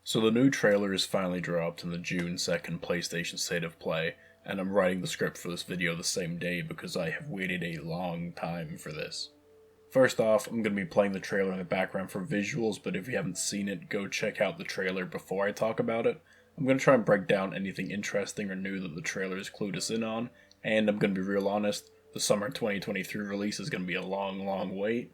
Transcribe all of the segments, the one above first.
So the new trailer is finally dropped in the June 2nd PlayStation State of Play, and I'm writing the script for this video the same day because I have waited a long time for this. First off, I'm going to be playing the trailer in the background for visuals, but if you haven't seen it, go check out the trailer before I talk about it. I'm going to try and break down anything interesting or new that the trailer has clued us in on, and I'm going to be real honest, the summer 2023 release is going to be a long wait.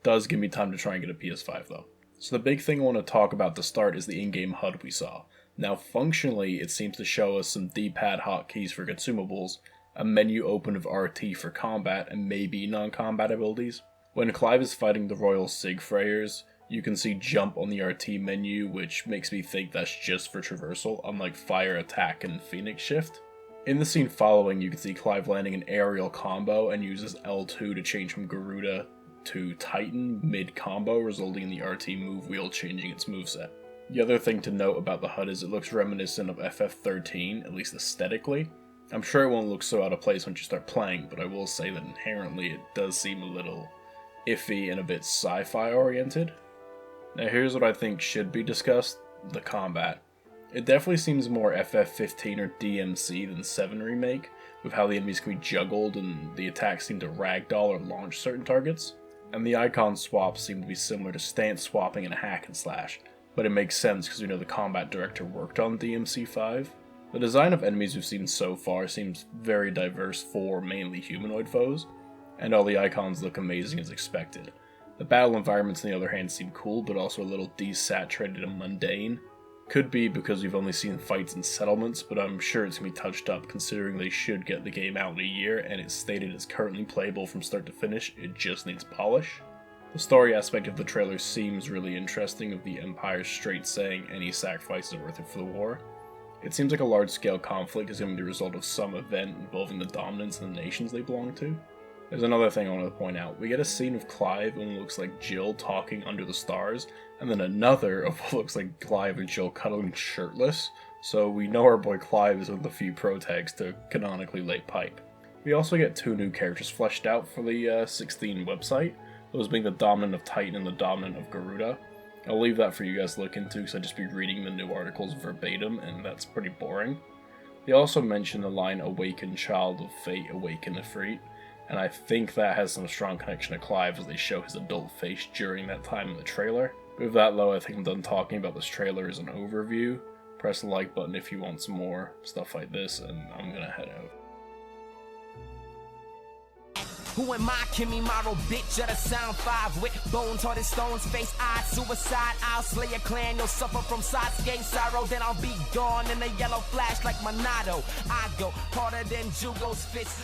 Does give me time to try and get a PS5 though. So the big thing I want to talk about to start is the in-game HUD we saw. Now functionally, it seems to show us some D-pad hotkeys for consumables, a menu open of RT for combat, and maybe non-combat abilities. When Clive is fighting the Royal Sigfrayers, you can see jump on the RT menu, which makes me think that's just for traversal, unlike fire, attack, and Phoenix Shift. In the scene following, you can see Clive landing an aerial combo and uses L2 to change from Garuda to Titan mid-combo, resulting in the RT move wheel changing its moveset. The other thing to note about the HUD is it looks reminiscent of FF13, at least aesthetically. I'm sure it won't look so out of place once you start playing, but I will say that inherently it does seem a little iffy and a bit sci-fi oriented. Now here's what I think should be discussed, the combat. It definitely seems more FF15 or DMC than 7 Remake, with how the enemies can be juggled and the attacks seem to ragdoll or launch certain targets. And the icon swaps seem to be similar to stance swapping in a hack and slash, but it makes sense because we know the combat director worked on DMC5. The design of enemies we've seen so far seems very diverse for mainly humanoid foes, and all the icons look amazing as expected. The battle environments on the other hand seem cool, but also a little desaturated and mundane. Could be because we've only seen fights in settlements, but I'm sure it's going to be touched up considering they should get the game out in a year, and it's stated it's currently playable from start to finish, it just needs polish. The story aspect of the trailer seems really interesting, with the Empire straight saying any sacrifice is worth it for the war. It seems like a large-scale conflict is going to be the result of some event involving the dominance of the nations they belong to. There's another thing I want to point out. We get a scene of Clive and what looks like Jill talking under the stars, and then another of what looks like Clive and Jill cuddling shirtless, so we know our boy Clive is one of the few pro tags to Canonically Lay Pipe. We also get 2 new characters fleshed out for the 16 website, those being the Dominant of Titan and the Dominant of Garuda. I'll leave that for you guys to look into because I'd just be reading the new articles verbatim, and that's pretty boring. They also mention the line Awaken Child of Fate, Awaken Ifrit, and I think that has some strong connection to Clive as they show his adult face during that time in the trailer. With that though, I think I'm done talking about this trailer as an overview. Press the like button if you want some more stuff like this, and I'm gonna head out. Who am I, Kimmy Morrow, bitch of the sound 5 with bones, heart and stones, face, eyes, suicide, I'll slay a clan, you'll suffer from Sasuke sorrow, then I'll be gone in a yellow flash like Monado. I go harder than Jugo's fist.